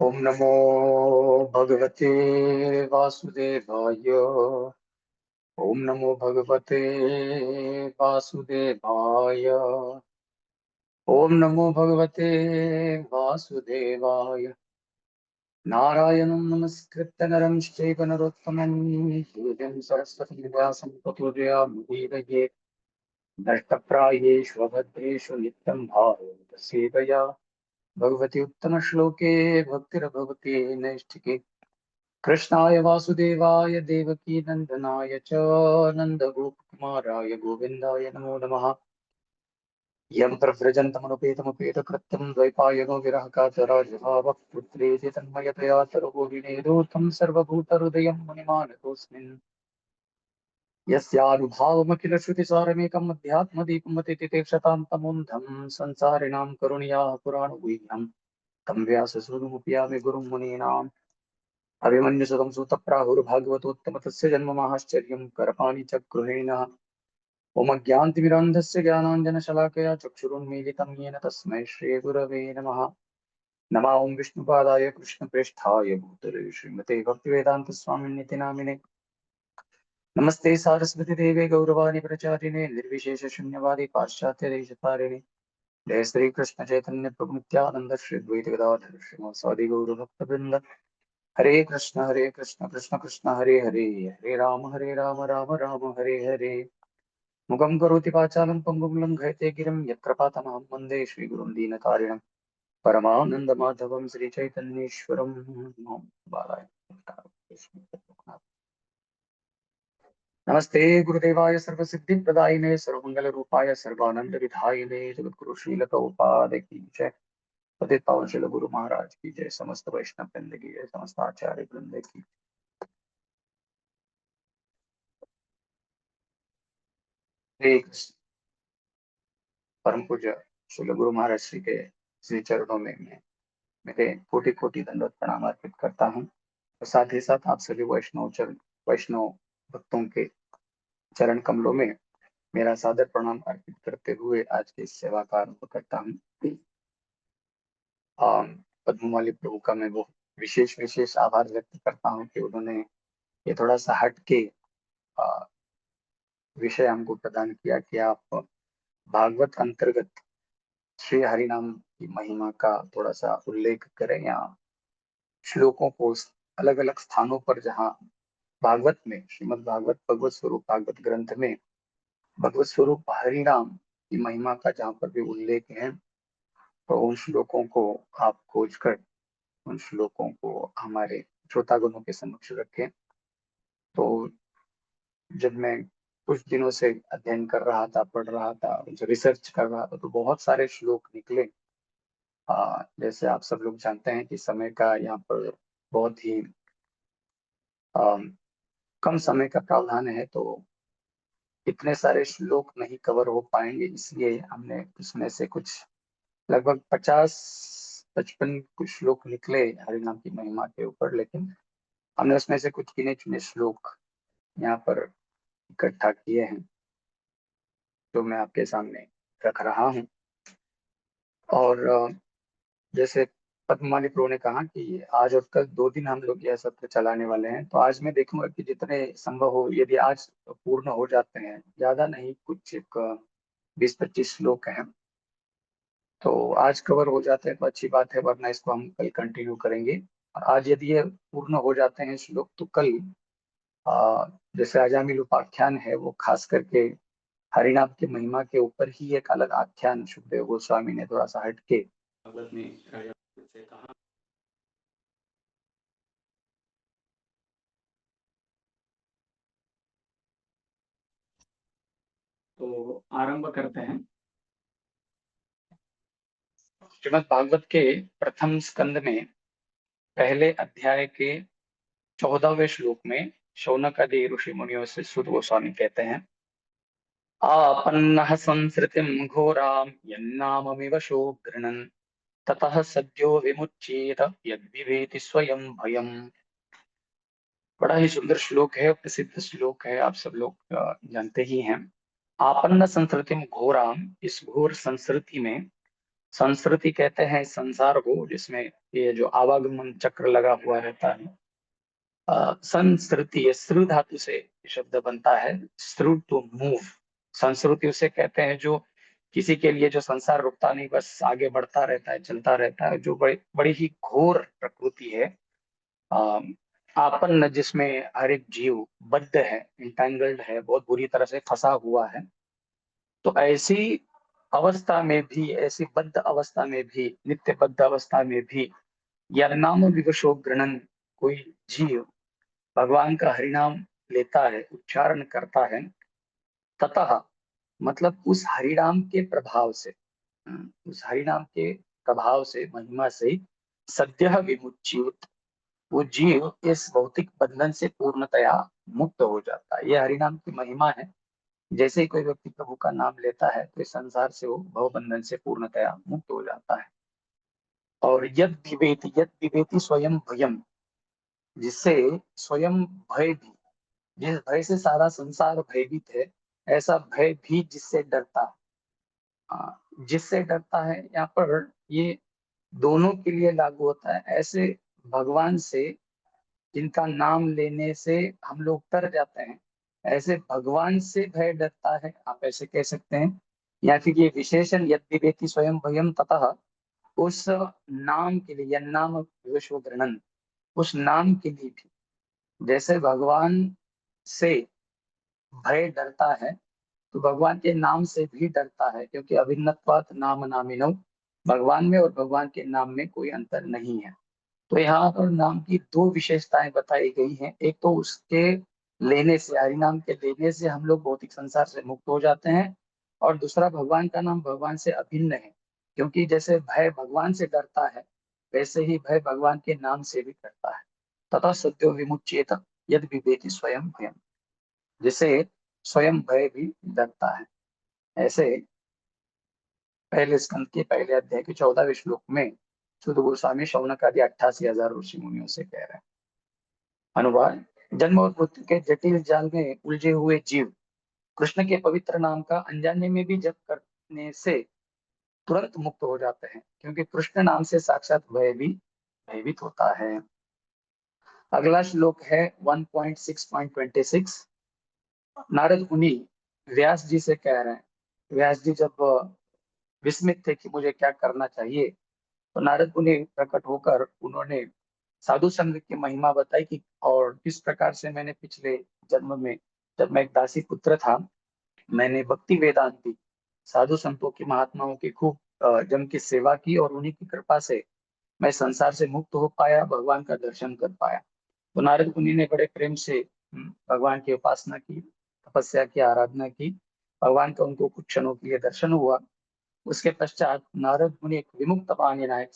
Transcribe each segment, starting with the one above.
ओम नमो भगवते वासुदेवाय। ओम नमो भगवते वासुदेवाय। ओम नमो भगवते वासुदेवाय। नारायणं नमस्कृत्य नरं चैव नरोत्तमं देवीं सरस्वतीं व्यासं ततो जयामुदीरये। नष्टप्रायेषु अभद्रेषु नित्यं भावं सेवया भगवति उत्तमश्लोके भक्तिर्भवति नैष्ठिके। कृष्णाय वासुदेवाय देवकी नंदनाय च नन्दगोपकुमाराय गोविन्दाय नमो नमः। यं प्रव्रजन्तमनुपेतमपेतकृत्यं द्वैपायनो विरहकातराजभावः पुत्रेति तन्मयतया सर्वोविनेदोऽथं सर्वभूतहृदयं मुनिमानतोऽस्मिन् यस्यानुभावमखिलश्रुतिसारमेकम् अध्यात्मदीपमतिति तीक्षतान्तमोऽन्धं संसारिणां करुणयाः पुराणगुह्यं तं व्याससूनुमुपयामि गुरुं मुनीनाम् अभिमन्युसुतं सूतप्राहुर्भागवतोत्तमतस्य जन्ममाहाश्चर्यं करपाणि च गृहेण ओमज्ञानतिमिरान्धस्य ज्ञानाञ्जनशलाकया चक्षुरुन्मीलितं येन तस्मै श्रीगुरवे नमः। नमः ओं विष्णुपादाय कृष्णप्रेष्ठाय भूतले श्रीमते भक्तिवेदान्तस्वामिन्निति नामिने। नमस्ते सारस्वती देवे गौरवाणी प्रचारिणे निर्विशेषशून्यवादी पाश्चात्यदेशतारिणे। जय श्री कृष्ण चैतन्य प्रभु नित्यानंद श्री द्वैत गदाधर श्रीवासादि गौरभक्तवृंद। हरे कृष्ण कृष्ण कृष्ण हरे हरे, हरे राम राम राम हरे हरे। मुखं करोति वाचालं पङ्गुं लङ्घयते गिरिं यत्कृपातमहं वन्दे श्रीगुरुं दीनतारिणं परमानन्दमाधवं श्रीचैतन्येश्वरं नमो बालाय। नमस्ते गुरुदेवाय सर्वसिद्धिप्रदायिने सर्वमङ्गलरूपाय सर्वानन्दविधायिने जगद्गुरु श्रीलतोपाध्याय की जय। पतित पावन श्री गुरु महाराज की जय। समस्त वैष्णव वृंद की जय। समस्त आचार्य वृंद की। हरे कृष्ण। परम पूज्य श्री गुरु महाराज श्री के श्री चरणों में मैं मेरे कोटि कोटि दंडवत प्रणाम अर्पित करता हूँ। और साथ ही साथ आप सभी वैष्णव भक्तों के चरण कमलों में मेरा सादर प्रणाम अर्पित करते हुए आज के इस सेवा का आरंभ करता हूँ। पद्ममाली प्रभु का मैं वो विशेष विशेष आभार व्यक्त करता हूँ कि उन्होंने ये थोड़ा सा हट के विषय हमको प्रदान किया कि आप भागवत अंतर्गत श्री हरिनाम की महिमा का थोड़ा सा उल्लेख करें या श्लोकों को अलग अलग स्थानों पर जहाँ भागवत में श्रीमद् भागवत भगवत स्वरूप भागवत ग्रंथ में भगवत स्वरूप हरिनाम की महिमा का जहाँ पर भी उल्लेख है तो उन श्लोकों को आप खोज कर उन श्लोकों को हमारे श्रोतागणों के समक्ष रखें। तो जब मैं कुछ दिनों से अध्ययन कर रहा था, पढ़ रहा था, जो रिसर्च कर रहा था, तो बहुत सारे श्लोक निकले। जैसे आप सब लोग जानते हैं कि समय का यहाँ पर बहुत ही आ, कम समय का प्रावधान है, तो इतने सारे श्लोक नहीं कवर हो पाएंगे, इसलिए हमने उसमें से कुछ लगभग 50-55 कुछ श्लोक निकले हरिनाम की महिमा के ऊपर, लेकिन हमने उसमें से कुछ गिने चुने श्लोक यहाँ पर इकट्ठा किए हैं जो मैं आपके सामने रख रहा हूँ। और जैसे पद्ममाली प्रो ने कहा कि आज और कल 2 दिन हम लोग यह सत्र चलाने वाले हैं, तो आज मैं देखूंगा कि जितने संभव हो, यदि आज पूर्ण हो जाते हैं, ज्यादा नहीं, कुछ एक 20-25 श्लोक हैं, तो आज कवर हो जाते हैं तो अच्छी बात है, वरना इसको हम कल कंटिन्यू करेंगे। और आज यदि ये पूर्ण हो जाते हैं श्लोक तो कल जैसे अजामिल उपाख्यान है, वो खास करके हरिनाम की महिमा के ऊपर ही एक अलग आख्यान सुखदेव गोस्वामी ने थोड़ा सा हटके भगवत में से कहा। तो आरंभ करते हैं। श्रीमद् भागवत के प्रथम स्कंद में पहले अध्याय के 14वें श्लोक में शौनक आदि ऋषि मुनियों से सूत गोस्वामी कहते हैं, आपन्नः संसृतिं घोरां यन्नाममिव शोघ्रनन् ततः सद्यो विमुच्येत यद्विवेति स्वयं भयम्। बड़ा ही सुंदर श्लोक है, प्रसिद्ध श्लोक है, आप सब लोग जानते ही हैं। आपन्न संस्कृति घोराम, इस घोर संस्कृति में संस्कृति कहते हैं संसार को, जिसमें ये जो आवागमन चक्र लगा हुआ रहता है। संस्कृति, ये श्रु धातु से शब्द बनता है। श्रु टू मूव। संस्कृति उसे कहते हैं जो किसी के लिए जो संसार रुकता नहीं, बस आगे बढ़ता रहता है, चलता रहता है, जो बड़ी बड़ी ही घोर प्रकृति है। अ, आपन जिसमें हर एक जीव बद्ध है, इंटेंगल्ड है, बहुत बुरी तरह से फंसा हुआ है। तो ऐसी अवस्था में भी, ऐसी बद्ध अवस्था में भी, नित्य बद्ध अवस्था में भी, या नाम विवशो गृणन, कोई जीव भगवान का हरिनाम लेता है, उच्चारण करता है, ततः मतलब उस हरिनाम के प्रभाव से, उस हरिनाम के प्रभाव से, महिमा से, सद्यः विमुच्येत, वो जीव इस भौतिक बंधन से पूर्णतया मुक्त हो जाता है। ये हरिनाम की महिमा है। जैसे ही कोई व्यक्ति प्रभु का नाम लेता है तो इस संसार से वो भव बंधन से पूर्णतया मुक्त हो जाता है। और यद विवेति स्वयं भयम, जिससे स्वयं भय भी, जिस भय से सारा संसार भयभीत है, ऐसा भय भी जिससे डरता है। जिससे डरता है, यहाँ पर ये दोनों के लिए लागू होता है। ऐसे भगवान से जिनका नाम लेने से हम लोग डर जाते हैं, ऐसे भगवान से भय डरता है, आप ऐसे कह सकते हैं। या फिर ये विशेषण यद विवेति स्वयं भयम, ततः उस नाम के लिए, नाम विश्व गृणन, उस नाम के लिए भी जैसे भगवान से भय डरता है, तो भगवान के नाम से भी डरता है, क्योंकि अभिन्नत्वात् नाम नामिनौ, भगवान में और भगवान के नाम में कोई अंतर नहीं है। तो यहाँ पर नाम की दो विशेषताएं बताई गई हैं। एक तो उसके लेने से, हरि नाम के लेने से हम लोग भौतिक संसार से मुक्त हो जाते हैं, और दूसरा भगवान का नाम भगवान से अभिन्न है, क्योंकि जैसे भय भगवान से डरता है, वैसे ही भय भगवान के नाम से भी डरता है। तथा सत्यो विमुच्येत यद विवेति स्वयं भयम, जिसे स्वयं भय भी डरता है। ऐसे पहले स्कंद के पहले अध्याय के 14वें श्लोक में सुध गोस्वामी शौनक आदि 88,000 ऋषि मुनियों से कह रहे हैं। अनुवाद। जन्म और मृत्यु के जटिल जाल में उलझे हुए जीव कृष्ण के पवित्र नाम का अनजाने में भी जप करने से तुरंत मुक्त हो जाते हैं, क्योंकि कृष्ण नाम से साक्षात भय भी भयभीत होता है। अगला श्लोक है 1.6.26। नारद मुनि व्यास जी से कह रहे हैं। व्यास जी जब विस्मित थे कि मुझे क्या करना चाहिए, तो नारद मुनि प्रकट होकर उन्होंने साधु संघ की महिमा बताई कि और किस प्रकार से मैंने पिछले जन्म में, जब मैं एक दासी पुत्र था, मैंने भक्ति वेदांती साधु संतों की, महात्माओं की खूब जम की सेवा की, और उन्हीं की कृपा से मैं संसार से मुक्त हो पाया, भगवान का दर्शन कर पाया। तो नारद मुनि ने बड़े प्रेम से भगवान की उपासना की, तपस्या की, आराधना की। भगवान का उनको कुछ क्षणों के लिए दर्शन हुआ। उसके पश्चात नारद मुनि एक विमुक्त पाणिना, एक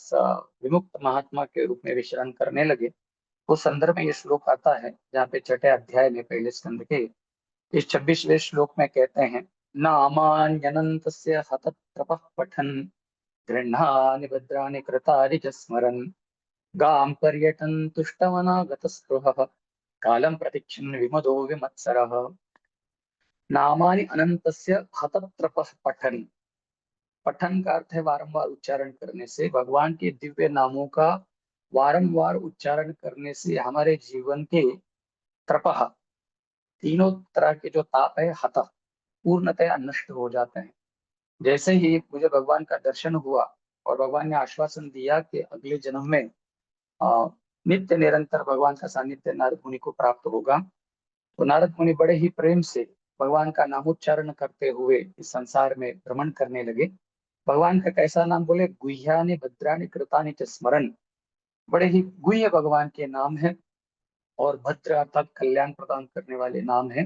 विमुक्त महात्मा के रूप में विचरण करने लगे। उस संदर्भ में ये श्लोक आता है, जहाँ पे छठे अध्याय में पहले स्कंद के इस 26वें श्लोक में कहते हैं, नामान्यनन्तस्य हतत्रपः पठन् गृह्णानि भद्राणि कृतानि च स्मरन् गां पर्यटन् तुष्टवनागतस्पृहः कालं प्रतीक्षन् विमदो विमत्सरः। नामानि अनंतस्य हतत्रपः पठन्, पठन का अर्थ है बारंबार उच्चारण करने से। भगवान के दिव्य नामों का बारंबार उच्चारण करने से हमारे जीवन के त्रपः, तीनों तरह के जो ताप है, हत, पूर्णतया नष्ट हो जाते हैं। जैसे ही मुझे भगवान का दर्शन हुआ और भगवान ने आश्वासन दिया कि अगले जन्म में अ, नित्य निरंतर भगवान का सानिध्य नारद मुनि को प्राप्त होगा, तो नारद मुनि बड़े ही प्रेम से भगवान का नामोच्चारण करते हुए इस संसार में भ्रमण करने लगे। भगवान का कैसा नाम बोले, गुह्यानि भद्राणि कृतानि च स्मरन्, बड़े ही गुह्य भगवान के नाम है, और भद्र अर्थात कल्याण प्रदान करने वाले नाम है।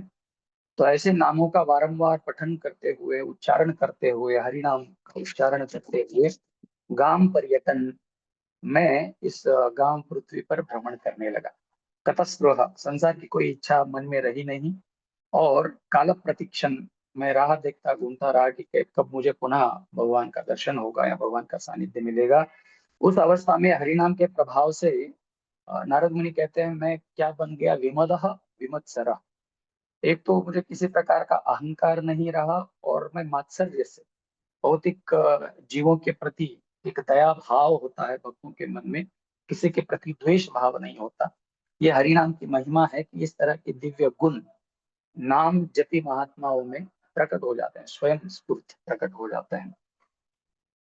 तो ऐसे नामों का बारंबार पठन करते हुए, उच्चारण करते हुए, हरि नाम का उच्चारण करते हुए गाम पर्यटन, मैं इस गांव पृथ्वी पर भ्रमण करने लगा। कतस्पृह, संसार की कोई इच्छा मन में रही नहीं, और काल प्रतीक्षण, मैं राह देखता घूमता रहा कि कब मुझे पुनः भगवान का दर्शन होगा या भगवान का सानिध्य मिलेगा। उस अवस्था में हरिनाम के प्रभाव से नारद मुनि कहते हैं, मैं क्या बन गया, विमदः विमत्सरः। एक तो मुझे किसी प्रकार का अहंकार नहीं रहा, और मैं मात्सर्य से भौतिक जीवों के प्रति एक दया भाव होता है भक्तों के मन में, किसी के प्रति द्वेष भाव नहीं होता। ये हरिनाम की महिमा है कि इस तरह के दिव्य गुण नाम जपी महात्माओं में प्रकट हो जाते हैं, स्वयं स्फूर्त प्रकट हो जाते हैं।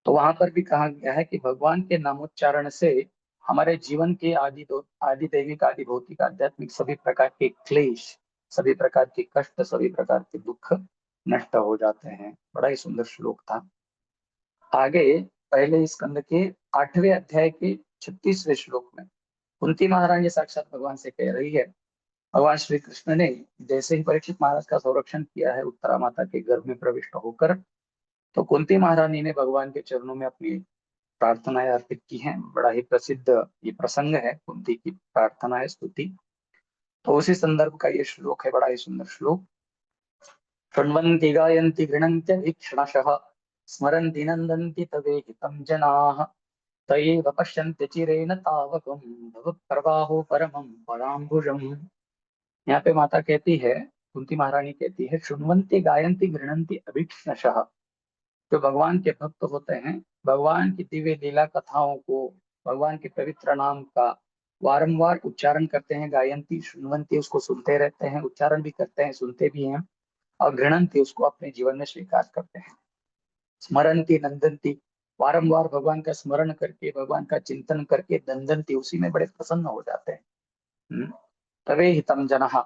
तो वहां पर भी कहा गया है कि भगवान के नामोच्चारण से हमारे जीवन के आदि दैविक, आदि भौतिक, आध्यात्मिक सभी प्रकार के क्लेश, सभी प्रकार के कष्ट, सभी प्रकार के दुख नष्ट हो जाते हैं। बड़ा ही सुंदर श्लोक था। आगे पहले स्कंद के 8वें अध्याय के 36वें श्लोक में कुंती महारानी साक्षात भगवान से कह रही है, भगवान श्री कृष्ण ने जैसे ही परीक्षित महाराज का संरक्षण किया है उत्तरा माता के गर्भ में प्रविष्ट होकर, तो कुंती महारानी ने भगवान के चरणों में अपनी प्रार्थनाएं अर्पित की हैं। बड़ा ही प्रसिद्ध ये प्रसंग है, कुंती की प्रार्थना है, स्तुति। तो उसी संदर्भ का ये श्लोक है, बड़ा ही सुंदर श्लोक। शृण्वन्ति गायन्ति गृह्णन्त्य वीक्षणशः स्मरन्ति नन्दन्ति तवेहितं जनाः तयैव पश्यन्ति चिरेण तावकं भवप्रवाहो परमं पदाम्बुजम्। यहाँ पे माता कहती है, कुंती महारानी कहती है, शृण्वन्ति गायन्ति गृह्णन्ति अभीक्ष्णशः, जो भगवान के भक्त होते हैं, भगवान की दिव्य लीला कथाओं को, भगवान के पवित्र नाम का वारंवार उच्चारण करते हैं। गायंती, सुनवंती, उसको सुनते रहते हैं, उच्चारण भी करते हैं, सुनते भी हैं, और गृणंती, उसको अपने जीवन में स्वीकार करते हैं। स्मरंती, नंदंती, वारंवार भगवान का स्मरण करके, भगवान का चिंतन करके, नंदंती, उसी में बड़े प्रसन्न हो जाते हैं। तवे हितम जनः,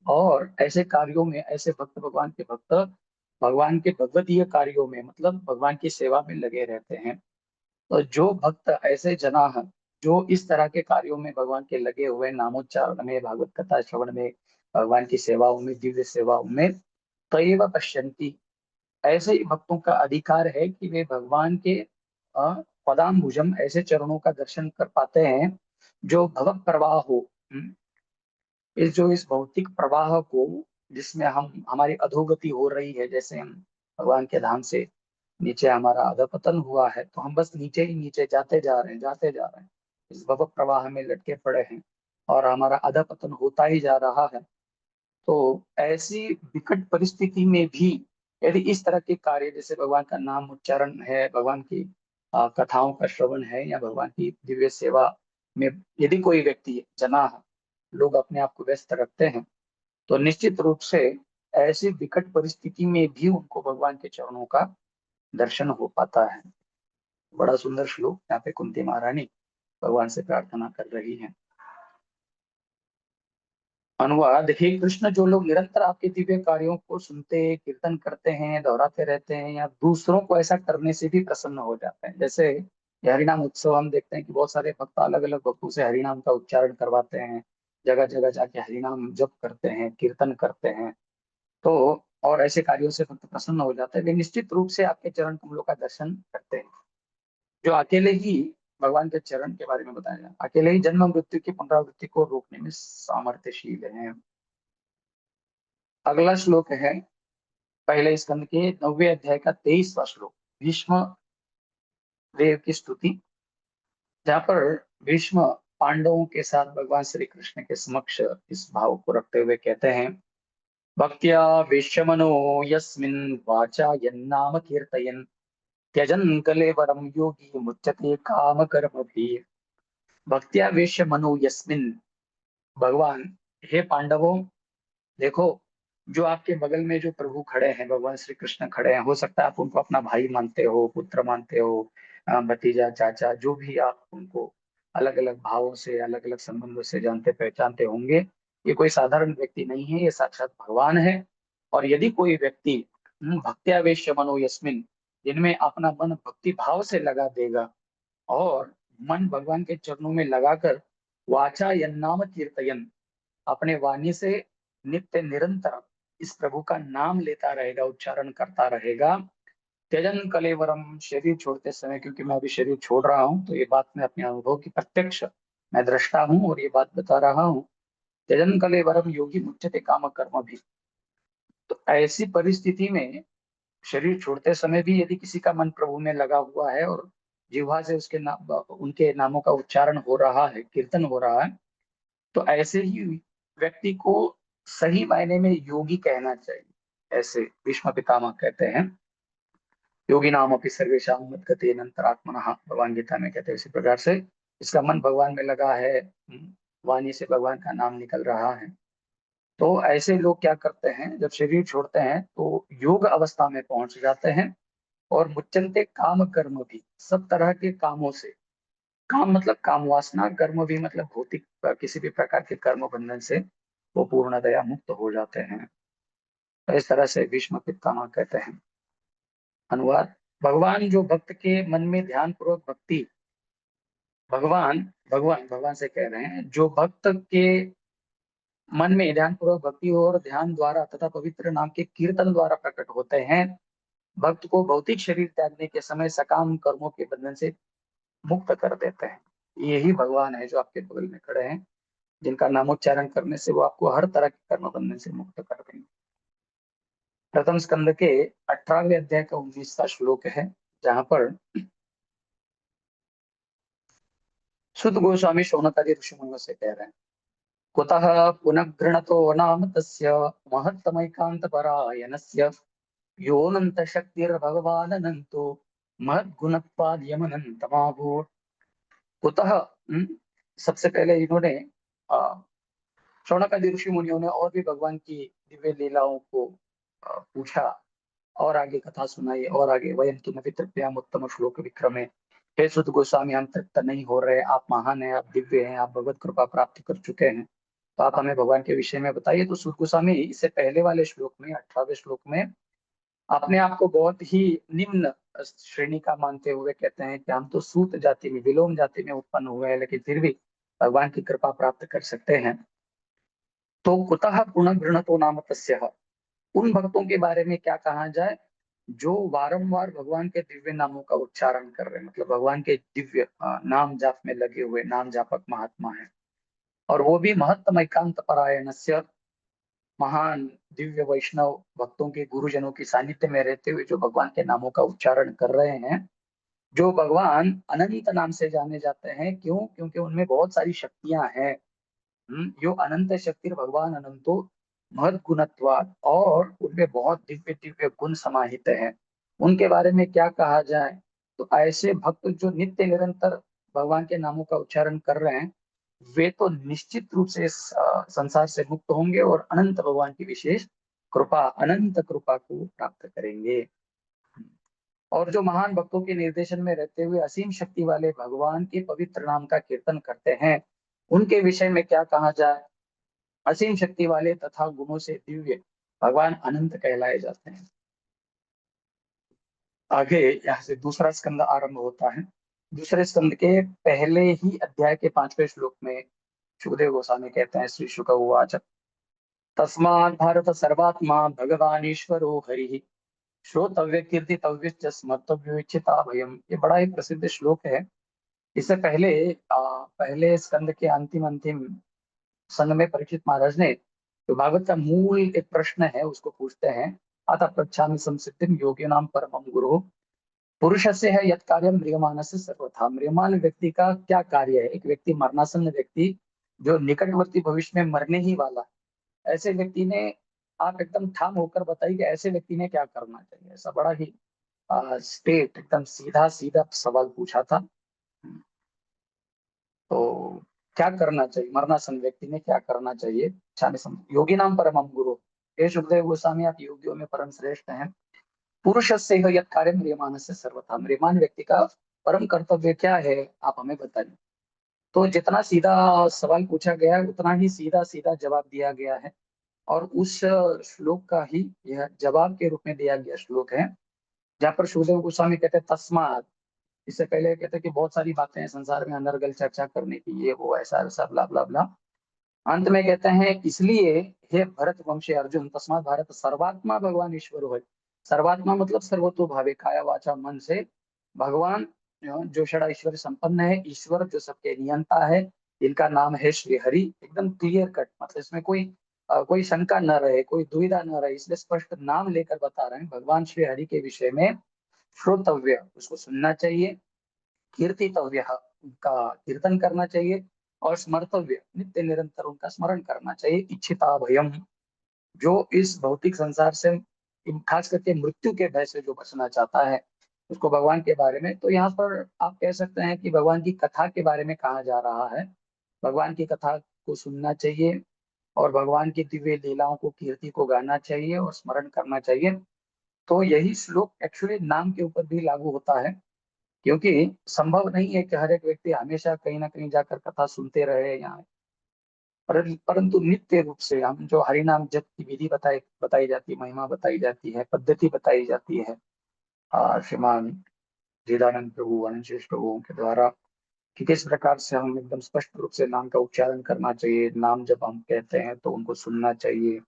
और ऐसे कार्यों में, ऐसे भक्त, भगवान के भक्त भगवान के भगवतीय कार्यों में, मतलब भगवान की सेवा में लगे रहते हैं। तो जो भक्त ऐसे जना है, जो इस तरह के कार्यों में भगवान के लगे हुए, नामोच्चारण में, भागवत कथा श्रवण में, भगवान की सेवाओं में, दिव्य सेवाओं में, तयैव पश्यन्ति, ऐसे ही भक्तों का अधिकार है कि वे भगवान के पदाम्बुजम, ऐसे चरणों का दर्शन कर पाते हैं जो भव प्रवाह हो। इस भौतिक प्रवाह को, जिसमें हम, हमारी अधोगति हो रही है, जैसे हम भगवान के धाम से नीचे हमारा अधपतन हुआ है, तो हम बस नीचे ही नीचे जाते जा रहे हैं, जाते जा रहे हैं, इस भव प्रवाह में लटके पड़े हैं, और हमारा अधपतन होता ही जा रहा है। तो ऐसी विकट परिस्थिति में भी यदि इस तरह के कार्य, जैसे भगवान का नाम उच्चारण है, भगवान की कथाओं का श्रवण है, या भगवान की दिव्य सेवा में यदि कोई व्यक्ति, जना, लोग अपने आप को व्यस्त रखते हैं, तो निश्चित रूप से ऐसी विकट परिस्थिति में भी उनको भगवान के चरणों का दर्शन हो पाता है। बड़ा सुंदर श्लोक यहाँ पे कुंती महारानी भगवान से प्रार्थना कर रही है। अनुवाद, हे कृष्ण, जो लोग निरंतर आपके दिव्य कार्यों को सुनते, कीर्तन करते हैं, दोहराते रहते हैं, या दूसरों को ऐसा करने से भी प्रसन्न हो जाते हैं। जैसे ये हरिनाम उत्सव हम देखते हैं कि बहुत सारे भक्त अलग अलग भक्तों से हरिनाम का उच्चारण करवाते हैं, जगह जगह जाके हरिनाम जप करते हैं, कीर्तन करते हैं। तो और ऐसे कार्यों से भक्त प्रसन्न हो जाते हैं, वे निश्चित रूप से आपके चरण कमलों का दर्शन करते हैं। जो अकेले ही, भगवान के चरण के बारे में बताया जाए, अकेले ही जन्म मृत्यु की पुनरावृत्ति को रोकने में सामर्थ्यशील है। अगला श्लोक है पहले स्कंद के 9वें अध्याय का 23वां श्लोक, भीष्म देव की स्तुति, जहाँ पर भीष्म पांडवों के साथ भगवान श्री कृष्ण के समक्ष इस भाव को रखते हुए कहते हैं, भक्त्या वेश्यमनो यस्मिन् वाचा यन्नाम कीर्तयन् त्यजन् कलेवरं योगी मुच्यते काम कर्मभिः। भक्त्या वेश्य मनो यस्मिन्, भगवान, हे पांडवों, देखो, जो आपके बगल में जो प्रभु खड़े हैं, भगवान श्री कृष्ण खड़े हैं, हो सकता है आप उनको अपना भाई मानते हो, पुत्र मानते हो, भतीजा, चाचा, जो भी आप उनको अलग अलग भावों से, अलग अलग संबंधों से जानते पहचानते होंगे। ये कोई साधारण व्यक्ति नहीं है, ये साक्षात भगवान है। और यदि कोई व्यक्ति भक्त्यावेश मनो यस्मिन, जिनमें अपना मन भक्ति भाव से लगा देगा, और मन भगवान के चरणों में लगाकर वाचा यन्नाम कीर्तयन, अपने वाणी से नित्य निरंतर इस प्रभु का नाम लेता रहेगा, उच्चारण करता रहेगा, त्यजन कलेवरम, शरीर छोड़ते समय, क्योंकि मैं अभी शरीर छोड़ रहा हूँ, तो ये बात मैं अपने अनुभव की प्रत्यक्ष, मैं दृष्टा हूँ और ये बात बता रहा हूँ। त्यजन कलेवरम योगी मुच्यते काम कर्म भी। तो ऐसी परिस्थिति में शरीर छोड़ते समय भी यदि किसी का मन प्रभु में लगा हुआ है, और जिह्वा से उसके नाम, उनके नामों का उच्चारण हो रहा है, कीर्तन हो रहा है, तो ऐसे ही व्यक्ति को सही मायने में योगी कहना चाहिए, ऐसे भीष्म पितामह कहते हैं। योगी नाम अपनी सर्वेशा मद्गते अनंतरात्मनः, भगवान गीता में कहते हैं। इसी प्रकार से इसका मन भगवान में लगा है, वाणी से भगवान का नाम निकल रहा है। तो ऐसे लोग क्या करते हैं, जब शरीर छोड़ते हैं तो योग अवस्था में पहुंच जाते हैं, और मुच्यन्ते काम कर्म भी, सब तरह के कामों से, काम मतलब काम वासना, कर्म भी मतलब भौतिक किसी भी प्रकार के कर्म बंधन से वो पूर्णतया मुक्त हो जाते हैं। तो इस तरह से भीष्म पितामह कहते हैं। अनुवाद: भगवान जो भक्त के मन में ध्यान पूर्वक भक्ति, भगवान भगवान भगवान से कह रहे हैं, जो भक्त के मन में ध्यान पूर्वक भक्ति और ध्यान द्वारा तथा पवित्र नाम के कीर्तन द्वारा प्रकट होते हैं, भक्त को भौतिक शरीर त्यागने के समय सकाम कर्मों के बंधन से मुक्त कर देते हैं। यही भगवान है जो आपके बगल में खड़े हैं, जिनका नामोच्चारण करने से वो आपको हर तरह के कर्म बंधन से मुक्त कर देंगे। प्रथम स्कंद के 18वें अध्याय का 19वां श्लोक है, जहां पर सुत गोस्वामी शौनकादि ऋषि मुनियों से कह रहे हैं, कुतः पुनः गृणतो नाम तस्य महत्तमैकांत परायणस्य योऽनंत शक्तिर्भगवान् अनंतो महद्गुणत्वाद् यमनन्तमाभूत्। कुतः, सबसे पहले इन्होंने शौनकादि ऋषि मुनियों ने और भी भगवान की दिव्य लीलाओं को पूछा, और आगे कथा सुनाई, और आगे वयं किमपि तृप्याम उत्तम श्लोक विक्रमे, हे सुत गोस्वामी, हम तृप्त नहीं हो रहे, आप महान हैं, आप दिव्य हैं, आप भगवत कृपा प्राप्त कर चुके हैं, तो आप हमें भगवान के विषय में बताइए। तो सुत गोस्वामी इससे पहले वाले श्लोक में, 18वें श्लोक में, अपने आप को बहुत ही निम्न श्रेणी का मानते हुए कहते हैं कि हम तो सूत जाति में, विलोम जाति में उत्पन्न हुए हैं, लेकिन फिर भी भगवान की कृपा प्राप्त कर सकते हैं। तो कुतः पुनः गृणतो नाम तस्यः, उन भक्तों के बारे में क्या कहा जाए जो वारंवार भगवान के दिव्य नामों का उच्चारण कर रहे हैं, मतलब भगवान के दिव्य नाम जाप में लगे हुए नाम जापक महात्मा है, और वो भी महत्तम एकांत परायणस्य, महान दिव्य वैष्णव भक्तों के गुरुजनों की सानिध्य में रहते हुए जो भगवान के नामों का उच्चारण कर रहे हैं, जो भगवान अनंत नाम से जाने जाते हैं। क्यों? क्योंकि उनमें बहुत सारी शक्तियां हैं। यो अनंत शक्ति भगवान अनंतो महद गुणत्वाद, और उनमें बहुत दिव्य दिव्य गुण समाहित हैं। उनके बारे में क्या कहा जाए, तो ऐसे भक्त जो नित्य निरंतर भगवान के नामों का उच्चारण कर रहे हैं, वे तो निश्चित रूप से इस संसार से मुक्त होंगे और अनंत भगवान की विशेष कृपा, अनंत कृपा को प्राप्त करेंगे। और जो महान भक्तों के निर्देशन में रहते हुए असीम शक्ति वाले भगवान के पवित्र नाम का कीर्तन करते हैं, उनके विषय में क्या कहा जाए, असीम शक्ति वाले तथा गुणों से दिव्य भगवान अनंत कहलाए जाते हैं। आगे यहाँ से दूसरा स्कंद आरंभ होता है। दूसरे स्कंद के पहले ही अध्याय के 5वें श्लोक में सुखदेव गोस्वामी कहते हैं, श्री शुक उवाच, तस्मात् भारत सर्वात्मा भगवान ईश्वरो हरि, श्रोतव्य कीर्तितव्य च स्मर्तव्य इच्छिता भयम। ये बड़ा ही प्रसिद्ध श्लोक है। इससे पहले पहले स्कंद के अंतिम अंतिम संग में परीक्षित महाराज ने जो भागवत का मूल एक प्रश्न है उसको पूछते हैं, अतः पृच्छामि संसिद्धिम योगिनाम परमं गुरु, पुरुषस्य है यत् कार्यम म्रियमाणस्य सर्वथा। म्रियमाण व्यक्ति का क्या कार्य है? एक व्यक्ति, मरणासन्न व्यक्ति जो निकटवर्ती भविष्य में मरने ही वाला, ऐसे व्यक्ति ने, आप एकदम ठाम होकर बताइए कि ऐसे व्यक्ति ने क्या करना चाहिए। ऐसा बड़ा ही स्ट्रेट, एकदम सीधा सीधा सवाल पूछा था। तो क्या करना चाहिए, मरणासन व्यक्ति ने क्या करना चाहिए? योगी नाम परमम गुरु, हे सुखदेव गोस्वामी, आप योगियों में परम श्रेष्ठ हैं। पुरुष से यत् कार्य म्रियमाण से सर्वथा, म्रियमाण व्यक्ति का परम कर्तव्य क्या है, आप हमें बताइए। तो जितना सीधा सवाल पूछा गया है उतना ही सीधा सीधा जवाब दिया गया है, और उस श्लोक का ही यह जवाब के रूप में दिया गया श्लोक है, जहाँ पर सुखदेव गोस्वामी कहते हैं तस्मात्। इससे पहले कहते हैं कि बहुत सारी बातें हैं संसार में अनर्गल चर्चा करने की, ये वो ऐसा ऐसा ब्ला ब्ला ब्ला। अंत में कहते हैं, इसलिए हे भरत वंशी अर्जुन, तस्मात् भारत सर्वात्मा भगवान ईश्वर हो। सर्वात्मा मतलब सर्वतोभावे, काया वाचा मन से भगवान जो षड़ा ईश्वर संपन्न है, ईश्वर जो सबके नियंता है, इनका नाम है श्री हरि। एकदम क्लियर कट, मतलब इसमें कोई शंका न रहे, कोई दुविधा न रहे, इसलिए स्पष्ट नाम लेकर बता रहे हैं भगवान श्री हरि के विषय में। श्रोतव्य, उसको सुनना चाहिए, कीर्तितव्य, उनका कीर्तन करना चाहिए, और स्मर्तव्य, नित्य निरंतर उनका स्मरण करना चाहिए। इच्छिता भयम, जो इस भौतिक संसार से, खास करके मृत्यु के भय से जो बचना चाहता है, उसको भगवान के बारे में। तो यहाँ पर आप कह सकते हैं कि भगवान की कथा के बारे में कहा जा रहा है। भगवान की कथा को सुनना चाहिए और भगवान की दिव्य लीलाओं को, कीर्ति को गाना चाहिए और स्मरण करना चाहिए। तो यही श्लोक एक्चुअली नाम के ऊपर भी लागू होता है, क्योंकि संभव नहीं है कि हर एक व्यक्ति हमेशा कहीं ना कहीं जाकर कथा सुनते रहे या परंतु नित्य रूप से हम जो हरि नाम जप की विधि बताई बताई जाती है, महिमा बताई जाती है, पद्धति बताई जाती है श्रीमान जीदानंद प्रभु, अनंत शेष प्रभुओं के द्वारा, कि किस प्रकार से हम एकदम स्पष्ट रूप से नाम का उच्चारण करना चाहिए, नाम जब हम कहते हैं तो उनको सुनना चाहिए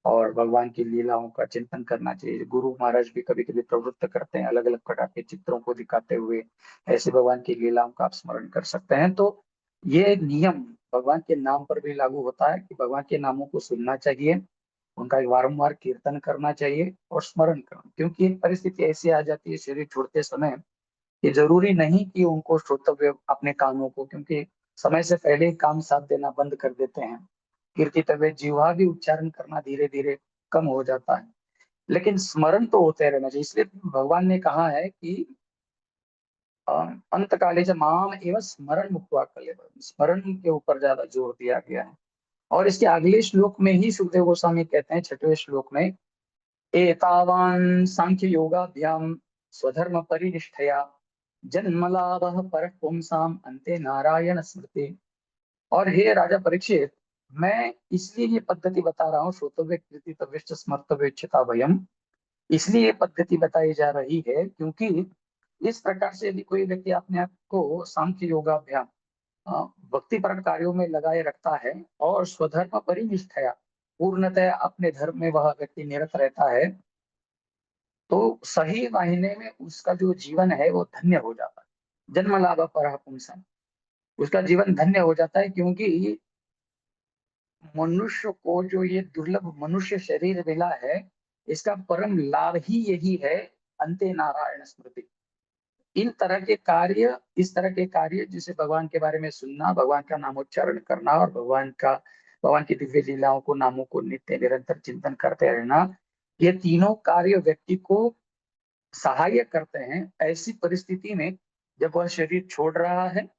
और भगवान की लीलाओं का चिंतन करना चाहिए। गुरु महाराज भी कभी कभी प्रवृत्त करते हैं अलग अलग प्रकार के चित्रों को दिखाते हुए, ऐसे भगवान की लीलाओं का आप स्मरण कर सकते हैं। तो ये नियम भगवान के नाम पर भी लागू होता है कि भगवान के नामों को सुनना चाहिए, उनका वारंवार कीर्तन करना चाहिए और स्मरण करना, क्योंकि एक परिस्थिति ऐसी आ जाती है शरीर छोड़ते समय, ये जरूरी नहीं कि उनको श्रोतव्य अपने कानों को, क्योंकि समय से पहले ही काम साथ देना बंद कर देते हैं, कीर्तितव्य जीवा भी उच्चारण करना धीरे धीरे कम हो जाता है। लेकिन स्मरण तो होते रहना चाहिए। इसलिए भगवान ने कहा है कि अंत काले च माम एवं स्मरण मुक्त्वा कलेवर, स्मरण के ऊपर ज्यादा जोर दिया गया है। और इसके अगले श्लोक में ही सुखदेव गोस्वामी कहते हैं, छठवें श्लोक में, एतावान सांख्य योगाभ्याम स्वधर्म परिनिष्ठया जन्मलाभः परः पुंसाम अन्ते नारायण स्मृति। और हे राजा परीक्षित, मैं इसलिए ये पद्धति बता रहा हूँ, श्रोतव्य कीर्तितव्य स्मर्तव्य इच्छिता भयम, इसलिए ये पद्धति बताई जा रही है क्योंकि इस प्रकार से यदि कोई व्यक्ति अपने आप को सांख्य योगाभ्याम भक्ति परक कार्यों में लगाए रखता है और स्वधर्म परिनिष्ठया, पूर्णतः अपने धर्म में वह व्यक्ति निरत रहता है, तो सही मायने में उसका जो जीवन है वो धन्य हो जाता है। जन्म लाभ पर पुंसन, उसका जीवन धन्य हो जाता है, क्योंकि मनुष्य को जो ये दुर्लभ मनुष्य शरीर मिला है, इसका परम लाभ ही यही है, अंते नारायण स्मृति। इन तरह के कार्य, इस तरह के कार्य जिसे भगवान के बारे में सुनना, भगवान का नामोच्चारण करना और भगवान की दिव्य लीलाओं को, नामों को नित्य निरंतर चिंतन करते रहना, ये तीनों कार्य व्यक्ति को सहाय करते हैं ऐसी परिस्थिति में जब वह शरीर छोड़ रहा है।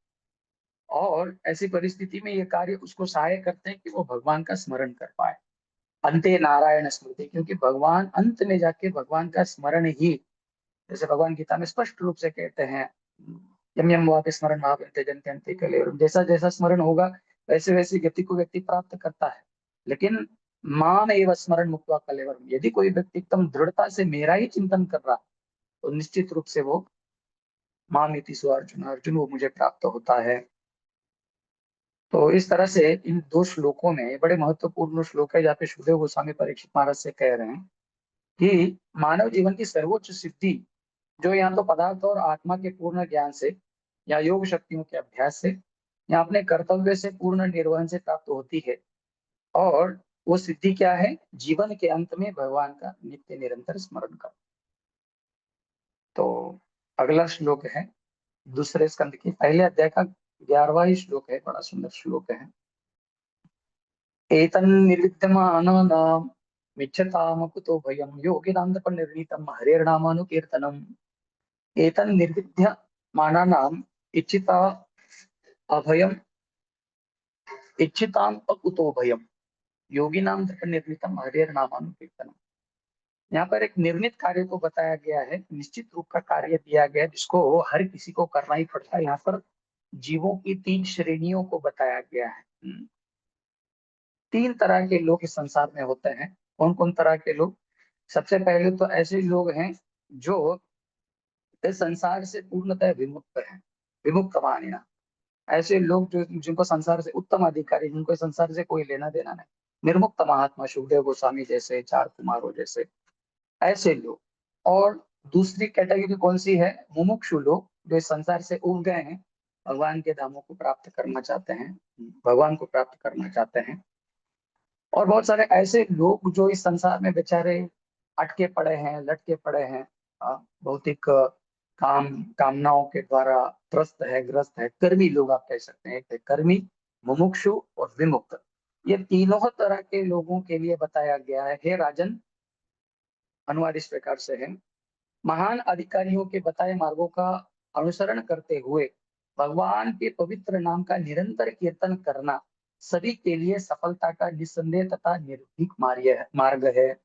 और ऐसी परिस्थिति में ये कार्य उसको सहाय करते हैं कि वो भगवान का स्मरण कर पाए, अंते नारायण स्मृति, क्योंकि भगवान अंत में जाके भगवान का स्मरण ही, जैसे भगवान गीता में स्पष्ट रूप से कहते हैं, यम यम वापि स्मरण भावन्ते जन्ते अन्ते कलेवरम, जैसा जैसा स्मरण होगा वैसे वैसी गति को व्यक्ति प्राप्त करता है। लेकिन माम एव स्मरण मुक्त्वा कलेवरम, यदि कोई व्यक्ति एकदम दृढ़ता से मेरा ही चिंतन कर रहा, तो निश्चित रूप से वो माम इति सो अर्जुन, अर्जुन वो मुझे प्राप्त होता है। तो इस तरह से इन दो श्लोकों में, बड़े महत्वपूर्ण श्लोक है जहाँ पे सुखदेव गोस्वामी परीक्षित महाराज से कह रहे हैं कि मानव जीवन की सर्वोच्च सिद्धि, जो या तो पदार्थ और आत्मा के पूर्ण ज्ञान से, या योग शक्तियों के अभ्यास से, या अपने कर्तव्य से पूर्ण निर्वहन से प्राप्त होती है। और वो सिद्धि क्या है? जीवन के अंत में भगवान का नित्य निरंतर स्मरण कर। तो अगला श्लोक है दूसरे स्कंद की पहले अध्याय का 11वां ही श्लोक है, बड़ा सुंदर श्लोक है। एतन्निर्विद्यमानानां मिच्छतामकुतो भयं योगिनान्तर्निर्णीतं हरेर्नामानुकीर्तनम्। एतन्निर्विद्यमानानाम् इच्छिता अभयम, इच्छिताम अकुतो भयम योगिनाम निर्णीतम हरेर्नामानुकीर्तनम्। यहाँ पर एक निर्णित कार्य को बताया गया है, निश्चित रूप का कार्य दिया गया है जिसको हर किसी को करना ही पड़ता है। यहाँ पर जीवों की 3 श्रेणियों को बताया गया है। 3 तरह के लोग इस संसार में होते हैं। कौन कौन तरह के लोग? सबसे पहले तो ऐसे लोग हैं जो इस संसार से पूर्णतः विमुक्त हैं, विमुक्त मानिना। ऐसे लोग जो, जिनको संसार से उत्तम अधिकारी, जिनको इस संसार से कोई लेना देना नहीं, निर्मुक्त महात्मा, सुखदेव गोस्वामी जैसे, चार कुमारों जैसे, ऐसे लोग। और दूसरी कैटेगरी कौन सी है? मुमुक्षु लोग, जो इस संसार से उब गए हैं, भगवान के धामों को प्राप्त करना चाहते हैं, भगवान को प्राप्त करना चाहते हैं। और बहुत सारे ऐसे लोग जो इस संसार में बेचारे अटके पड़े हैं, लटके पड़े हैं, भौतिक कामनाओं के द्वारा त्रस्त है, ग्रस्त है, कर्मी लोग आप कह सकते हैं। एक है कर्मी, मुमुक्षु और विमुक्त। ये तीनों तरह के लोगों के लिए बताया गया है। हे राजन, अनुवाद इस प्रकार से है महान अधिकारियों के बताए मार्गों का अनुसरण करते हुए भगवान के पवित्र नाम का निरंतर कीर्तन करना सभी के लिए सफलता का निस्संदेह तथा निर्भीक मार्ग है।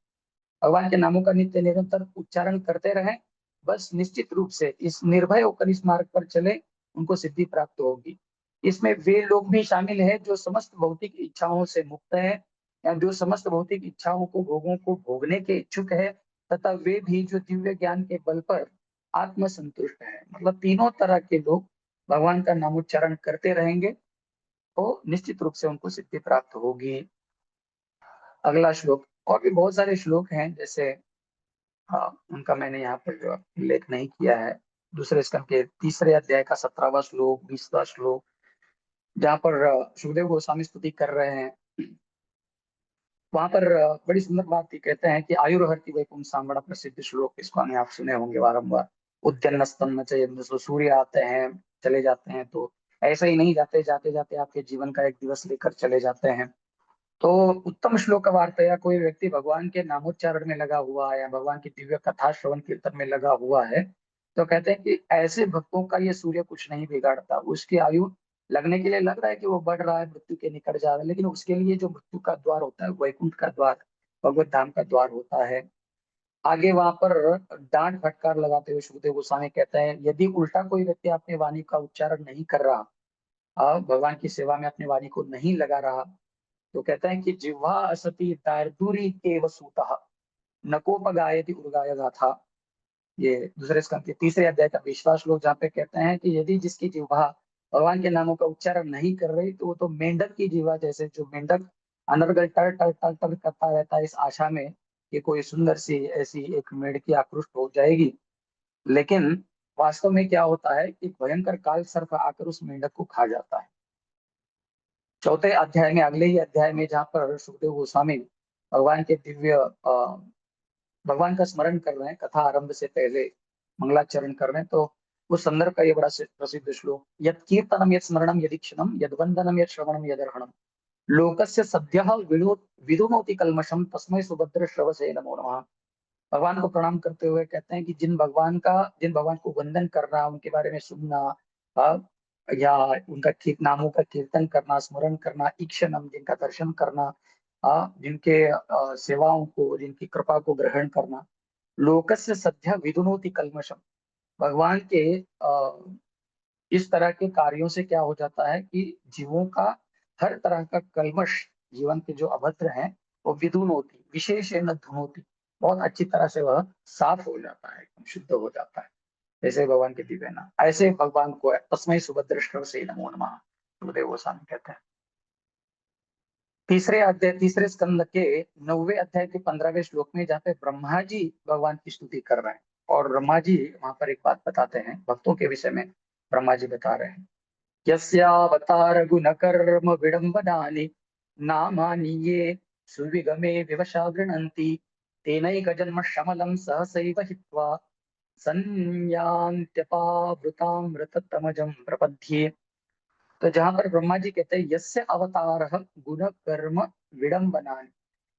भगवान के नामों का नित्य निरंतर उच्चारण करते रहें, बस निश्चित रूप से इस निर्भय होकर इस मार्ग पर चले, उनको सिद्धि प्राप्त होगी। इसमें वे लोग भी शामिल हैं जो समस्त भौतिक इच्छाओं से मुक्त है, या जो समस्त भौतिक इच्छाओं को भोगों को भोगने के इच्छुक है, तथा वे भी जो दिव्य ज्ञान के बल पर आत्म संतुष्ट है। मतलब तीनों तरह के लोग भगवान का नामोच्चारण करते रहेंगे तो निश्चित रूप से उनको सिद्धि प्राप्त होगी। अगला श्लोक, और भी बहुत सारे श्लोक हैं, जैसे उनका मैंने यहाँ पर जो उल्लेख नहीं किया है। दूसरे स्कंद के तीसरे अध्याय का 17वां श्लोक, 20वां श्लोक, जहाँ पर सुखदेव गोस्वामी स्तुति कर रहे हैं, वहां पर बड़ी सुंदर बात ये कहते हैं कि आयुर्हर्ति वैपुंसाम, बड़ा प्रसिद्ध श्लोक, इसको आप सुने होंगे बारंबार। उद्यन्न स्तन्न च यद्य, सूर्य आते हैं चले जाते हैं, तो ऐसे ही नहीं जाते, जाते जाते आपके जीवन का एक दिवस लेकर चले जाते हैं। तो उत्तम श्लोक का अर्थ है, या कोई व्यक्ति भगवान के नामोच्चारण में लगा हुआ है या भगवान की दिव्य कथा श्रवण कीर्तन में लगा हुआ है, तो कहते हैं कि ऐसे भक्तों का ये सूर्य कुछ नहीं बिगाड़ता। उसकी आयु लगने के लिए लग रहा है कि वो बढ़ रहा है, मृत्यु के निकट जा रहा है, लेकिन उसके लिए जो मृत्यु का द्वार होता है, वैकुंठ का द्वार, भगवत धाम का द्वार होता है। आगे वहां पर डांट फटकार लगाते हुए सुखदेव गोस्वामी कहते हैं, यदि उल्टा कोई व्यक्ति अपने वाणी का उच्चारण नहीं कर रहा, भगवान की सेवा में अपनी वाणी को नहीं लगा रहा, तो कहते हैं कि जिह्वा असति दार्दूरी एव सूतः नकोपगायति उर्गाय गाथा। ये दूसरे स्कंद के तीसरे अध्याय का विश्वास श्लोक, जहाँ पे कहते हैं कि यदि जिसकी जिह्वा भगवान के नामों का उच्चारण नहीं कर रही, तो वो तो मेंढक की जिह्वा जैसे, जो मेंढक अनर्गल टर टर टर टर करता रहता है इस आशा में कि कोई सुंदर सी ऐसी एक मेढकी आकृष्ट हो जाएगी, लेकिन वास्तव में क्या होता है कि भयंकर काल सर्प आकर उस मेंढक को खा जाता है। चौथे अध्याय में, अगले ही अध्याय में, जहाँ पर सुखदेव गोस्वामी भगवान के दिव्य भगवान का स्मरण कर रहे हैं, कथा आरंभ से पहले मंगलाचरण कर रहे हैं, तो उस संदर्भ का ये बड़ा प्रसिद्ध श्लोक, यत् कीर्तनम यत् स्मरणम यदीक्षणम यद वंदनम यत् श्रवणम यदर्हणम लोकस्य सद्यः विदुनोति कल्मषम तस्मै सुभद्र श्रवसे नमो नमः। भगवान को प्रणाम करते हुए कहते हैं कि जिन भगवान को वंदन करना, उनके बारे में सुनना, आ, या उनका नामों का कीर्तन करना, स्मरण करना, ईक्षणम, जिनका दर्शन करना, जिनके सेवाओं को, जिनकी कृपा को ग्रहण करना, लोकस्य सद्य विदुनोति कल्मषम, भगवान के इस तरह के कार्यों से क्या हो जाता है कि जीवों का हर तरह का कल्मश, जीवन के जो अभद्र हैं, वो विदुन होती, विशेष न धुनोती, बहुत अच्छी तरह से वह साफ हो जाता है, एकदम शुद्ध हो जाता है। ऐसे भगवान के दिव्य नाम, ऐसे भगवान को तस्मै सुभद्र से नमो नमः गुरुदेव गोस्वामी कहते हैं। तीसरे स्कंद के 9वें अध्याय के 15वें श्लोक में, जहाँ पे ब्रह्मा जी भगवान की स्तुति कर रहे हैं, और ब्रह्मा जी वहां पर एक बात बताते हैं भक्तों के विषय में। ब्रह्मा जी बता रहे हैं, यस्यावतार गुणकर्म विडम्बनानि नामानि ये सुविगमे विवशा गृह्णन्ति तेनैकजन्म शमलं सहसैव हित्वा संयान्त्यपावृतामृततमजं प्रपद्ये। तो जहां पर ब्रह्मा जी कहते हैं, यस्य अवतार गुण कर्म विडम्बनानि,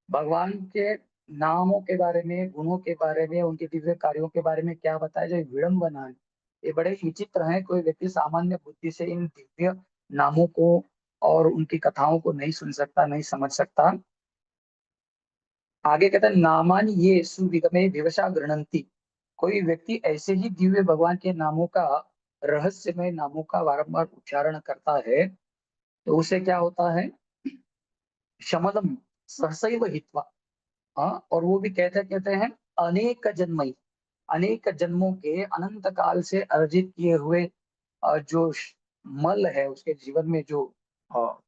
भगवान के नामों के बारे में, गुणों के बारे में, उनके दिव्य कार्यों के बारे में क्या बताया जाए, विडम्बना, ये बड़े विचित्र हैं। कोई व्यक्ति सामान्य बुद्धि से इन दिव्य नामों को और उनकी कथाओं को नहीं सुन सकता, नहीं समझ सकता। आगे कहता है, नामानि ये सुविगमे विवशा गृह्णन्ति, कोई व्यक्ति ऐसे ही दिव्य भगवान के नामों का, रहस्यमय नामों का बारंबार उच्चारण करता है, तो उसे क्या होता है, शमदम सहसैव हित्वा, और वो भी कहते कहते हैं अनेक जन्मई, अनेक जन्मों के अनंत काल से अर्जित किए हुए जो मल है उसके जीवन में, जो अ,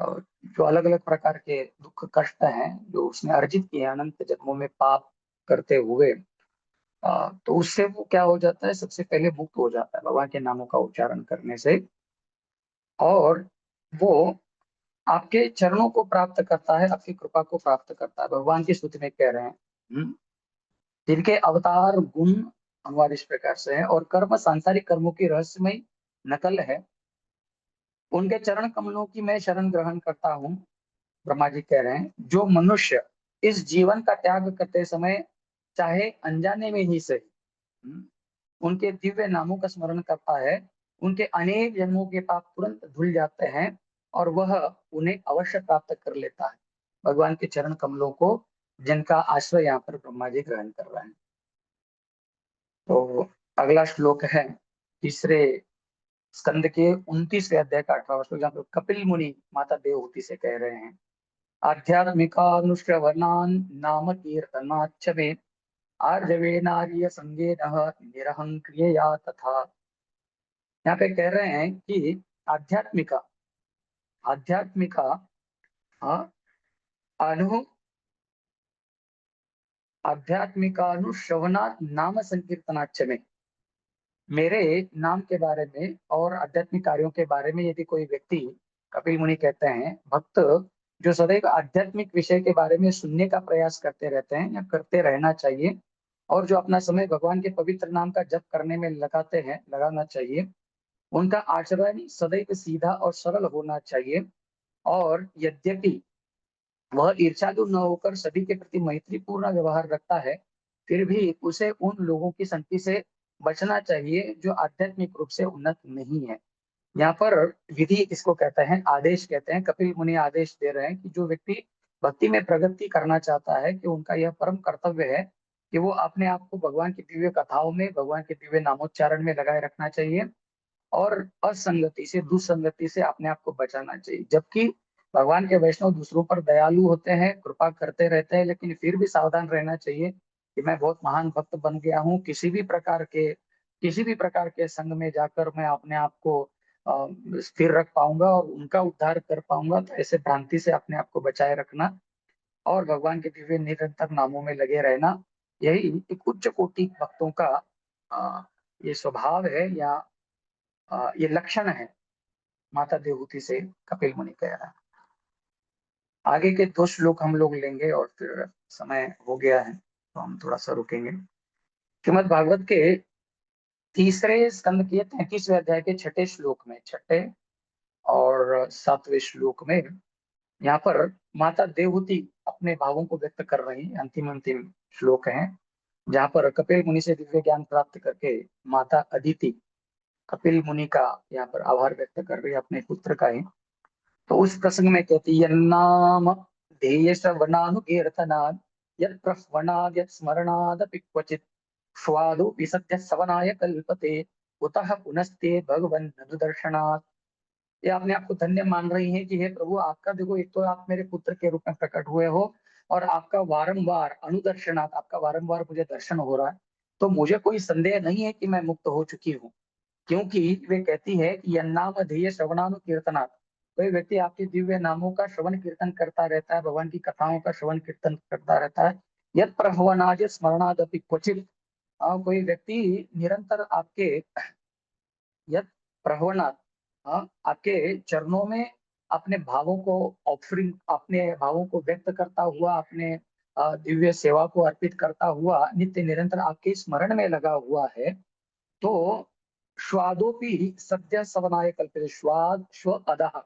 जो अलग अलग प्रकार के दुख कष्ट हैं जो उसने अर्जित किए हैं अनंत जन्मों में पाप करते हुए, तो उससे वो क्या हो जाता है, सबसे पहले मुक्त हो जाता है भगवान के नामों का उच्चारण करने से, और वो आपके चरणों को प्राप्त करता है, आपकी कृपा को प्राप्त करता है। भगवान की स्तुति में कह रहे हैं, जिनके अवतार गुण अनुवाद इस प्रकार से है, और कर्म सांसारिक कर्मों की रहस्यमय नकल है, उनके चरण कमलों की मैं शरण ग्रहण करता हूँ। ब्रह्मा जी कह रहे हैं, जो मनुष्य इस जीवन का त्याग करते समय, चाहे अनजाने में ही सही, उनके दिव्य नामों का स्मरण करता है, उनके अनेक जन्मों के पाप तुरंत धुल जाते हैं और वह उन्हें अवश्य प्राप्त कर लेता है। भगवान के चरण कमलों को, जिनका आश्रय यहाँ पर ब्रह्मा जी ग्रहण कर रहे हैं। तो अगला श्लोक है तीसरे स्कंद के 29वें अध्याय का 18वां श्लोक, जहाँ पर कपिल मुनि माता देवहूति से कह रहे हैं, आध्यात्मिकानुश्रवणान् नाम कीर्तनाच्च मे आर्जवे नार्य संगेनः निरहं क्रियया तथा। यहाँ पे कह रहे हैं कि आध्यात्मिका आध्यात्मिका हाँ, अनु आध्यात्मिकानुश्रवणात् नाम संकीर्तनाच्च में, मेरे नाम के बारे में और आध्यात्मिक कार्यों के बारे में यदि कोई व्यक्ति, कपिल मुनि कहते हैं, भक्त जो सदैव आध्यात्मिक विषय के बारे में सुनने का प्रयास करते रहते हैं या करते रहना चाहिए, और जो अपना समय भगवान के पवित्र नाम का जप करने में लगाते हैं, लगाना चाहिए, उनका आचरण सदैव सीधा और सरल होना चाहिए। और यद्यपि वह ईर्ष्यालु न होकर सभी के प्रति मैत्रीपूर्ण व्यवहार रखता है, फिर भी उसे उन लोगों की संगति से बचना चाहिए जो आध्यात्मिक रूप से उन्नत नहीं है। यहाँ पर विधि इसको कहते हैं, आदेश कहते हैं। कपिल मुनि आदेश दे रहे हैं कि जो व्यक्ति भक्ति में प्रगति करना चाहता है, कि उनका यह परम कर्तव्य है कि वो अपने आप को भगवान की दिव्य कथाओं में, भगवान के दिव्य नामोच्चारण में लगाए रखना चाहिए और असंगति से, दुसंगति से अपने आप को बचाना चाहिए। जबकि भगवान के वैष्णव दूसरों पर दयालु होते हैं, कृपा करते रहते हैं, लेकिन फिर भी सावधान रहना चाहिए कि मैं बहुत महान भक्त बन गया हूँ, किसी भी प्रकार के संग में जाकर मैं अपने आप को स्थिर रख पाऊंगा और उनका उद्धार कर पाऊंगा। तो ऐसे भ्रांति से अपने आप को बचाए रखना और भगवान के दिव्य निरंतर नामों में लगे रहना, यही एक उच्च कोटि भक्तों का ये स्वभाव है, या ये लक्षण है। माता देवहूति से कपिल मुनि कह रहा है। आगे के 2 श्लोक हम लोग लेंगे और फिर समय हो गया है तो हम थोड़ा सा रुकेंगे। श्रीमद् भागवत के तीसरे स्कंद के 33वें अध्याय के छठे श्लोक में, छठे और 7वें श्लोक में यहाँ पर माता देवहूति अपने भावों को व्यक्त कर रही है। अंतिम अंतिम श्लोक है जहाँ पर कपिल मुनि से दिव्य ज्ञान प्राप्त करके माता अदिति कपिल मुनि का यहाँ पर आभार व्यक्त कर रही है, अपने पुत्र का ही। तो उस प्रसंग में कहती है, यन्नाम ध्येय श्रवणानुकीर्तनात् यत् प्रह्वणाद् यत् स्मरणादपि क्वचित् स्वादो विसत्य सवनाय कल्पते उतः पुनस्ते भगवन् अनुदर्शनात्। ये अपने आप को धन्य मान रही है कि हे प्रभु, आपका देखो, एक तो आप मेरे पुत्र के रूप में प्रकट हुए हो और आपका वारंवार अनुदर्शनात्, आपका वारंवार मुझे दर्शन हो रहा है, तो मुझे कोई संदेह नहीं है कि मैं मुक्त हो चुकी हूँ। क्योंकि वे कहती है कि यन्नाम ध्येय श्रवणानुकीर्तनात्, कोई व्यक्ति आपके दिव्य नामों का श्रवण कीर्तन करता रहता है, भगवान की कथाओं का श्रवण कीर्तन करता रहता है, यत् प्रभवनाद स्मरणादपि क्वचित, कोई व्यक्ति निरंतर आपके यत् प्रभवनाद, आपके चरणों में अपने भावों को ऑफरिंग, अपने भावों को व्यक्त करता हुआ, अपने दिव्य सेवा को अर्पित करता हुआ नित्य निरंतर आपके स्मरण में लगा हुआ है, तो स्वादोपि सद्य सवनाय कल्पते, स्वाद स्व अदह,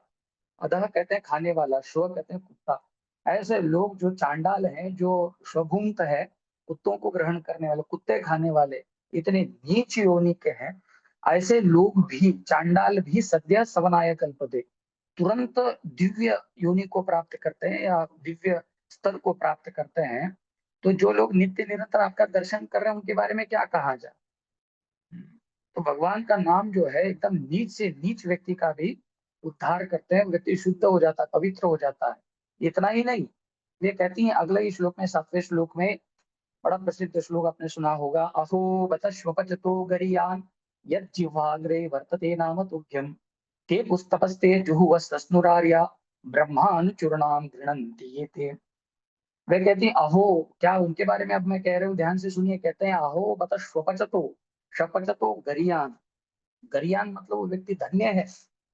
अदह कहते हैं खाने वाला, स्व कहते हैं कुत्ता। ऐसे लोग जो चांडाल हैं, जो स्वभुंक्त है, कुत्तों को ग्रहण करने वाले, कुत्ते खाने वाले, इतने नीच योनि के हैं, ऐसे लोग भी, चांडाल भी सद्य सवनाय कल्पते, तुरंत दिव्य योनि को प्राप्त करते हैं या दिव्य स्तर को प्राप्त करते हैं। तो जो लोग नित्य निरंतर आपका दर्शन कर रहे हैं, उनके बारे में क्या कहा जाए। तो भगवान का नाम जो है, एकदम नीच से नीच व्यक्ति का भी उद्धार करते हैं, व्यक्ति शुद्ध हो जाता है, पवित्र हो जाता है। इतना ही नहीं, वे कहती हैं अगले ही श्लोक में, 7वें श्लोक में, बड़ा प्रसिद्ध श्लोक आपने सुना होगा, अहो बत श्वपचतो गरियान यत् जिह्वाग्रे वर्तते नाम तुभ्यं ते पुस्तपस्ते जुहुवस्तस्नुरार्या ब्रह्मानुचूर्णाम गृह्णन्ति ये ते। वे कहती हैं अहो, क्या उनके बारे में अब मैं कह रही हूँ, ध्यान से सुनिए। कहते हैं अहो बत श्वपचतो, शपचतो गरियान, गरियान मतलब वो व्यक्ति धन्य है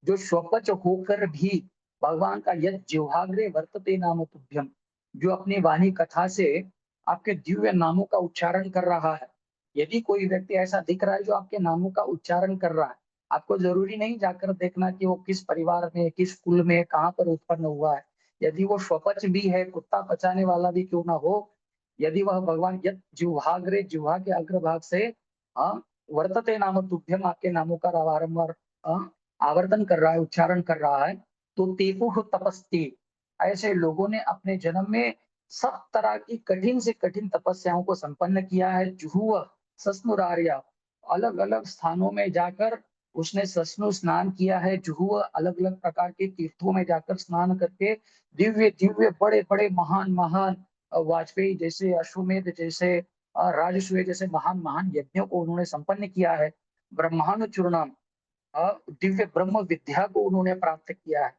जो स्वपच होकर भी भगवान का यद जिह्वाग्रे वर्तते नाम तुभ्यम, जो अपनी वाणी कथा से आपके दिव्य नामों का उच्चारण कर रहा है। यदि कोई व्यक्ति ऐसा दिख रहा है जो आपके नामों का उच्चारण कर रहा है, आपको जरूरी नहीं जाकर देखना कि वो किस परिवार में, किस कुल में, कहाँ पर उत्पन्न हुआ है। यदि वो स्वपच भी है, कुत्ता पचाने वाला भी क्यों ना हो, यदि वह भगवान यद जिह्वाग्रे, जिह्वा के अग्रभाग से वर्तते नाम तुभ्यम, आपके नामों का बारंबार आवर्तन कर रहा है, उच्चारण कर रहा है। तो तेपुः तपस्ती, ऐसे लोगों ने अपने जन्म में सब तरह की कठिन से कठिन तपस्याओं को संपन्न किया है। जुहुः सस्नुरार्या, अलग अलग स्थानों में जाकर उसने सस्नु स्नान किया है। जुहुः अलग अलग प्रकार के तीर्थों में जाकर स्नान करके दिव्य दिव्य बड़े बड़े महान महान वाजपेयी जैसे, अश्वमेध जैसे, राजसूय जैसे महान महान यज्ञों को उन्होंने संपन्न किया है। ब्रह्मांड, दिव्य ब्रह्म विद्या को उन्होंने प्राप्त किया है।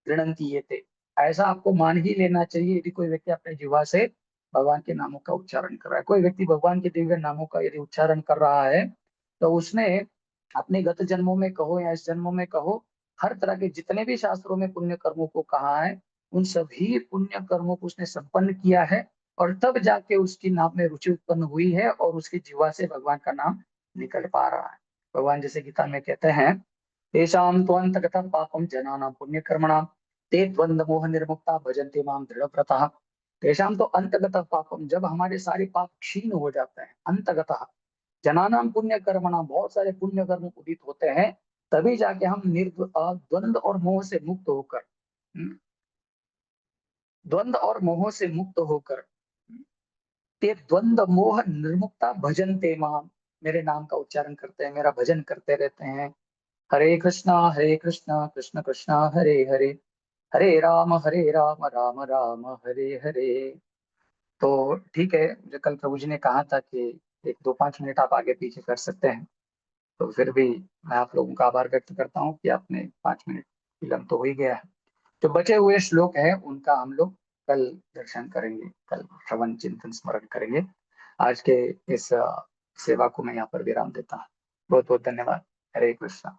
गृणंती ये थे, ऐसा आपको मान ही लेना चाहिए यदि कोई व्यक्ति अपने जीवा से भगवान के नामों का उच्चारण कर रहा है। कोई व्यक्ति भगवान के दिव्य नामों का यदि उच्चारण कर रहा है तो उसने अपने गत जन्मों में कहो या इस जन्मों में कहो, हर तरह के जितने भी शास्त्रों में पुण्य कर्मों को कहा है, उन सभी पुण्य कर्मों को उसने संपन्न किया है। और तब जाके उसकी नाम में रुचि उत्पन्न हुई है और उसकी जीवा से भगवान का नाम निकल पा रहा है। भगवान जैसे गीता में कहते हैं, तेषां त्वन्तगतः पापं जनानां पुण्यकर्मणां ते द्वंद्व मोह निर्मुक्ता भजन्ते मां दृढ़व्रतः। तेषां तो अंतगतः पापम, जब हमारे सारे पाप क्षीण हो जाते हैं, अंतगतः जनानां पुण्य कर्मणां, बहुत सारे पुण्य कर्म उदित होते हैं, तभी जाके हम द्वंद्व और मोह से मुक्त होकर, द्वंद्व और मोह से मुक्त होकर, ते द्वंद्व मोह निर्मुक्ता भजन्ते माम, मेरे नाम का उच्चारण करते हैं, मेरा भजन करते रहते हैं। हरे कृष्णा कृष्ण कृष्णा हरे हरे, हरे राम राम राम हरे हरे। तो ठीक है, मुझे कल प्रभु जी ने कहा था कि एक दो 5 मिनट आप आगे पीछे कर सकते हैं, तो फिर भी मैं आप लोगों का आभार व्यक्त करता हूँ कि आपने 5 मिनट विलंब तो हो ही गया है। जो बचे हुए श्लोक हैं उनका हम लोग कल दर्शन करेंगे, कल श्रवण चिंतन स्मरण करेंगे। आज के इस सेवा को मैं यहाँ पर विराम देता हूँ। बहुत बहुत धन्यवाद। हरे कृष्णा।